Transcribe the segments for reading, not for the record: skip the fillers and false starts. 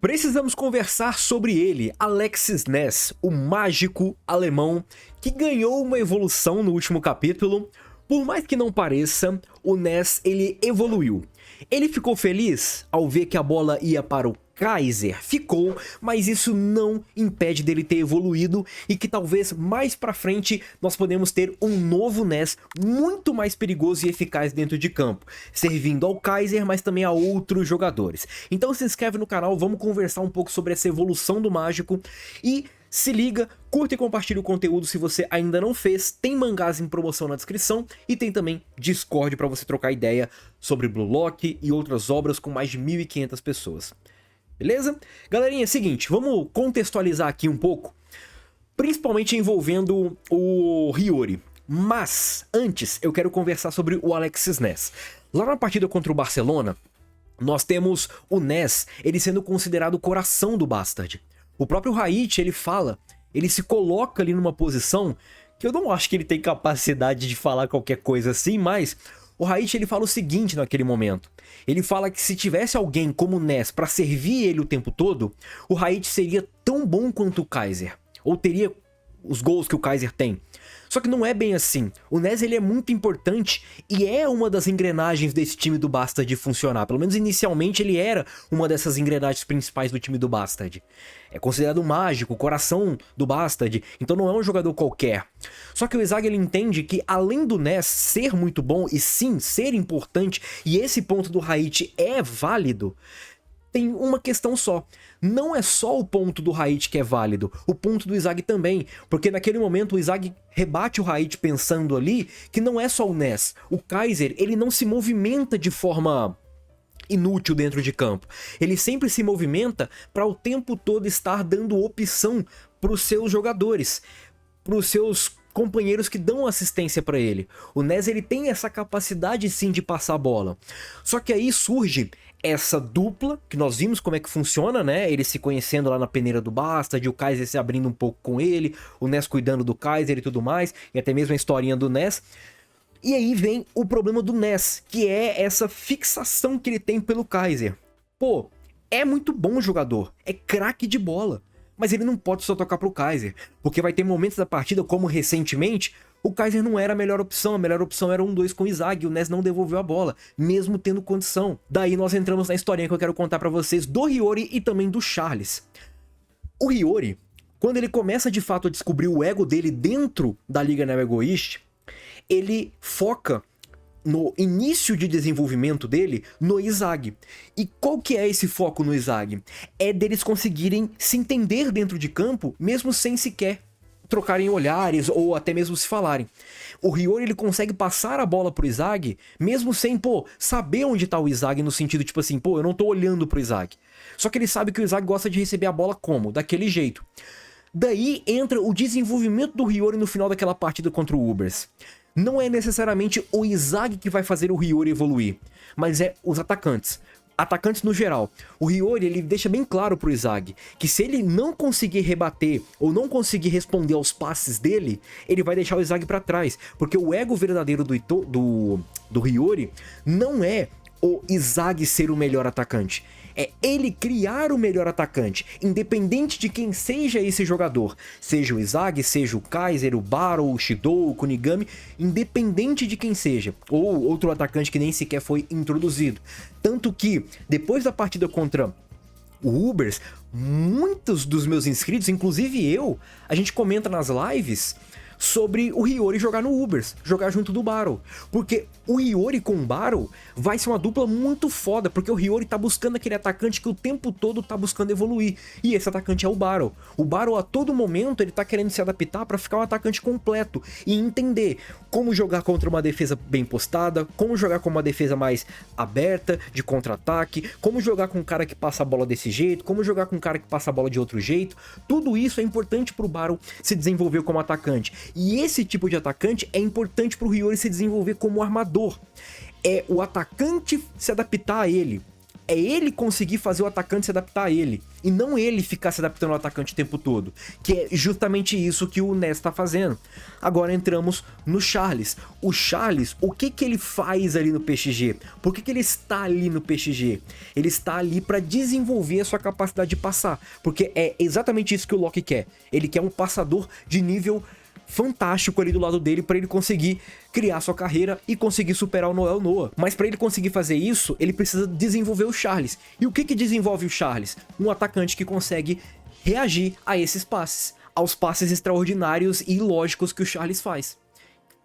Precisamos conversar sobre ele, Alexis Ness, o mágico alemão que ganhou uma evolução no último capítulo. Por mais que não pareça, o Ness ele evoluiu. Ele ficou feliz ao ver que a bola ia para o Kaiser, ficou, mas isso não impede dele ter evoluído e que talvez mais pra frente nós podemos ter um novo Ness muito mais perigoso e eficaz dentro de campo, servindo ao Kaiser, mas também a outros jogadores. Então se inscreve no canal, vamos conversar um pouco sobre essa evolução do mágico e se liga, curta e compartilha o conteúdo se você ainda não fez, tem mangás em promoção na descrição e tem também Discord para você trocar ideia sobre Blue Lock e outras obras com mais de 1.500 pessoas. Beleza? Galerinha, é o seguinte, vamos contextualizar aqui um pouco, principalmente envolvendo o Hiyori. Mas, antes, eu quero conversar sobre o Alexis Ness. Lá na partida contra o Barcelona, nós temos o Ness, ele sendo considerado o coração do Bastard. O próprio Raichi, ele fala, ele se coloca ali numa posição que eu não acho que ele tem capacidade de falar qualquer coisa assim, mas o Raichi ele fala o seguinte naquele momento. Ele fala que se tivesse alguém como o Ness pra servir ele o tempo todo, o Raichi seria tão bom quanto o Kaiser, ou teria os gols que o Kaiser tem. Só que não é bem assim. O Ness ele é muito importante e é uma das engrenagens desse time do Bastard funcionar. Pelo menos inicialmente ele era uma dessas engrenagens principais do time do Bastard. É considerado mágico, o coração do Bastard, então não é um jogador qualquer. Só que o Izagi ele entende que além do Ness ser muito bom e sim ser importante, e esse ponto do Raichi é válido, tem uma questão só. Não é só o ponto do Raichi que é válido, o ponto do Izagi também, porque naquele momento o Izagi rebate o Raichi pensando ali que não é só o Ness. O Kaiser, ele não se movimenta de forma inútil dentro de campo. Ele sempre se movimenta para o tempo todo estar dando opção para os seus jogadores, para os seus companheiros que dão assistência para ele. O Ness ele tem essa capacidade sim de passar a bola. Só que aí surge essa dupla, que nós vimos como é que funciona, né? Ele se conhecendo lá na peneira do Bastard, o Kaiser se abrindo um pouco com ele, o Ness cuidando do Kaiser e tudo mais, e até mesmo a historinha do Ness. E aí vem o problema do Ness, que é essa fixação que ele tem pelo Kaiser. Pô, é muito bom jogador, é craque de bola, mas ele não pode só tocar pro Kaiser, porque vai ter momentos da partida, como recentemente, o Kaiser não era a melhor opção era 1-2 com o Izagi, o Ness não devolveu a bola, mesmo tendo condição. Daí nós entramos na historinha que eu quero contar pra vocês do Hiyori e também do Charles. O Hiyori, quando ele começa de fato a descobrir o ego dele dentro da Liga Neo Egoist, ele foca no início de desenvolvimento dele no Izagi. E qual que é esse foco no Izagi? É deles conseguirem se entender dentro de campo, mesmo sem sequer trocarem olhares ou até mesmo se falarem. O Hiyori ele consegue passar a bola pro Izagi, mesmo sem, saber onde tá o Izagi, no sentido tipo assim, eu não tô olhando pro Izagi. Só que ele sabe que o Izagi gosta de receber a bola como? Daquele jeito. Daí entra o desenvolvimento do Hiyori no final daquela partida contra o Ubers. Não é necessariamente o Izagi que vai fazer o Hiyori evoluir, mas é os atacantes. Atacantes no geral. O Hiyori ele deixa bem claro pro Izagi que se ele não conseguir rebater ou não conseguir responder aos passes dele, ele vai deixar o Izagi pra trás, porque o ego verdadeiro do Hiyori não é o Izagi ser o melhor atacante, é ele criar o melhor atacante, independente de quem seja esse jogador, seja o Izagi, seja o Kaiser, o Barou, o Shidou, o Kunigami, independente de quem seja, ou outro atacante que nem sequer foi introduzido. Tanto que, depois da partida contra o Ubers, muitos dos meus inscritos, inclusive eu, a gente comenta nas lives sobre o Hiyori jogar no Ubers, jogar junto do Barou, porque o Hiyori com o Barou vai ser uma dupla muito foda, porque o Hiyori tá buscando aquele atacante que o tempo todo tá buscando evoluir, e esse atacante é o Barou. O Barou a todo momento ele tá querendo se adaptar para ficar um atacante completo e entender como jogar contra uma defesa bem postada, como jogar com uma defesa mais aberta, de contra-ataque, como jogar com um cara que passa a bola desse jeito, como jogar com um cara que passa a bola de outro jeito. Tudo isso é importante pro Barou se desenvolver como atacante. E esse tipo de atacante é importante pro Hiyori se desenvolver como armador. É o atacante se adaptar a ele. É ele conseguir fazer o atacante se adaptar a ele, e não ele ficar se adaptando ao atacante o tempo todo, que é justamente isso que o Ness tá fazendo. Agora entramos no Charles. O Charles, o que ele faz ali no PXG? Por que ele está ali no PXG? Ele está ali para desenvolver a sua capacidade de passar, porque é exatamente isso que o Loki quer. Ele quer um passador de nível fantástico ali do lado dele para ele conseguir criar sua carreira e conseguir superar o Noel Noah. Mas para ele conseguir fazer isso, ele precisa desenvolver o Charles. E o que desenvolve o Charles? Um atacante que consegue reagir a esses passes, aos passes extraordinários e ilógicos que o Charles faz.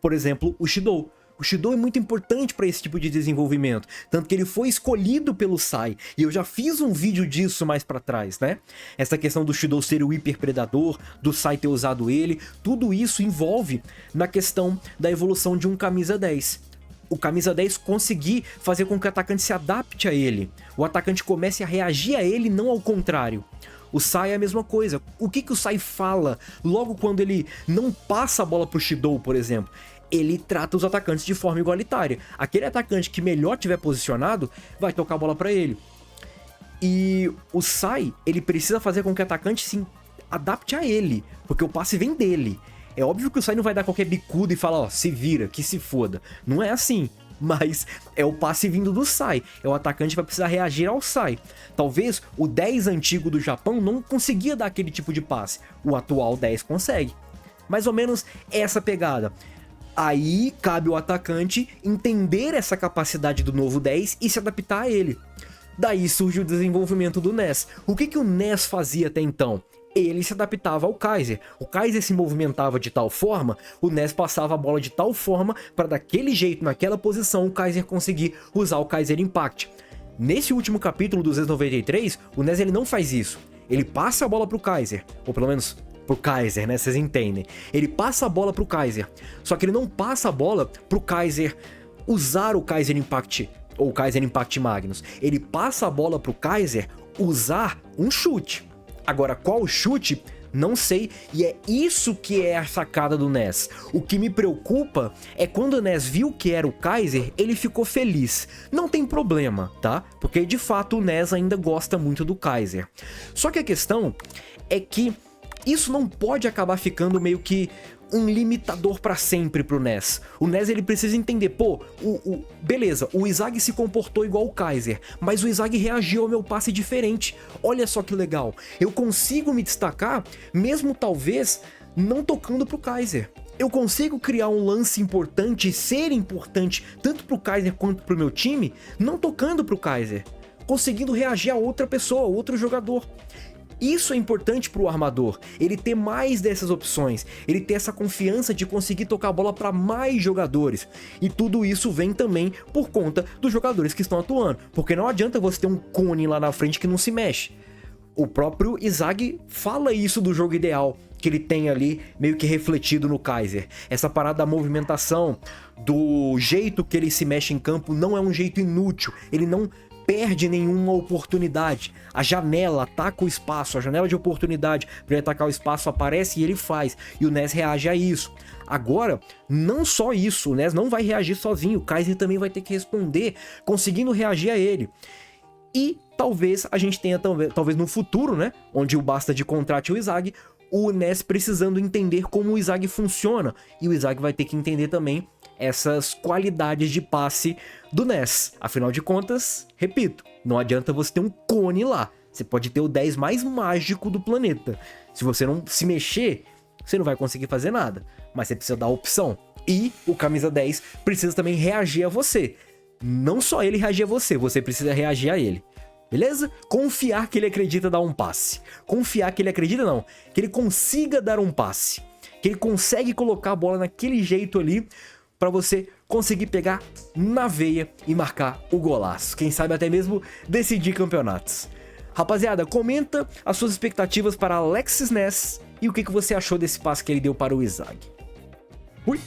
Por exemplo, o Shidou. O Shidou é muito importante para esse tipo de desenvolvimento, tanto que ele foi escolhido pelo Sai, e eu já fiz um vídeo disso mais para trás, né? Essa questão do Shidou ser o hiper predador, do Sai ter usado ele, tudo isso envolve na questão da evolução de um camisa 10. O camisa 10 conseguir fazer com que o atacante se adapte a ele, o atacante comece a reagir a ele, não ao contrário. O Sai é a mesma coisa. O que o Sai fala logo quando ele não passa a bola pro Shidou, por exemplo? Ele trata os atacantes de forma igualitária. Aquele atacante que melhor tiver posicionado vai tocar a bola para ele. E o Sai, ele precisa fazer com que o atacante se adapte a ele, porque o passe vem dele. É óbvio que o Sai não vai dar qualquer bicudo e falar, ó, se vira, que se foda. Não é assim. Mas é o passe vindo do Sai. É o atacante que vai precisar reagir ao Sai. Talvez o 10 antigo do Japão não conseguia dar aquele tipo de passe. O atual 10 consegue. Mais ou menos essa pegada. Aí cabe ao atacante entender essa capacidade do novo 10 e se adaptar a ele. Daí surge o desenvolvimento do Ness. O que o Ness fazia até então? Ele se adaptava ao Kaiser. O Kaiser se movimentava de tal forma, o Ness passava a bola de tal forma para daquele jeito, naquela posição, o Kaiser conseguir usar o Kaiser Impact. Nesse último capítulo do Z93, o Ness ele não faz isso. Ele passa a bola pro Kaiser, ou pelo menos pro Kaiser, né? Vocês entendem. Ele passa a bola pro Kaiser. Só que ele não passa a bola pro Kaiser usar o Kaiser Impact ou o Kaiser Impact Magnus. Ele passa a bola pro Kaiser usar um chute. Agora, qual chute? Não sei, e é isso que é a sacada do Ness. O que me preocupa é quando o Ness viu que era o Kaiser, ele ficou feliz. Não tem problema, tá? Porque de fato o Ness ainda gosta muito do Kaiser. Só que a questão é que isso não pode acabar ficando meio que um limitador pra sempre pro Ness. O Ness ele precisa entender, pô, beleza, o Izagi se comportou igual o Kaiser, mas o Izagi reagiu ao meu passe diferente. Olha só que legal, eu consigo me destacar, mesmo talvez não tocando pro Kaiser. Eu consigo criar um lance importante, ser importante, tanto pro Kaiser quanto pro meu time, não tocando pro Kaiser, conseguindo reagir a outra pessoa, a outro jogador. Isso é importante para o armador, ele ter mais dessas opções, ele ter essa confiança de conseguir tocar a bola para mais jogadores. E tudo isso vem também por conta dos jogadores que estão atuando, porque não adianta você ter um cone lá na frente que não se mexe. O próprio Izagi fala isso do jogo ideal, que ele tem ali meio que refletido no Kaiser. Essa parada da movimentação, do jeito que ele se mexe em campo, não é um jeito inútil, ele não perde nenhuma oportunidade. A janela ataca o espaço, a janela de oportunidade para ele atacar o espaço aparece e ele faz, e o Ness reage a isso. Agora, não só isso, o Ness não vai reagir sozinho, o Kaiser também vai ter que responder, conseguindo reagir a ele. E talvez a gente tenha, talvez no futuro, né, onde o Bastard contrate o Izagi, o Ness precisando entender como o Izagi funciona, e o Izagi vai ter que entender também essas qualidades de passe do Ness. Afinal de contas, repito, não adianta você ter um cone lá. Você pode ter o 10 mais mágico do planeta. Se você não se mexer, você não vai conseguir fazer nada. Mas você precisa dar opção. E o camisa 10 precisa também reagir a você. Não só ele reagir a você, você precisa reagir a ele. Beleza? Confiar que ele acredita dar um passe. Confiar que ele acredita não, que ele consiga dar um passe. Que ele consegue colocar a bola naquele jeito ali para você conseguir pegar na veia e marcar o golaço. Quem sabe até mesmo decidir campeonatos. Rapaziada, comenta as suas expectativas para Alexis Ness e o que você achou desse passe que ele deu para o Izagi. Fui!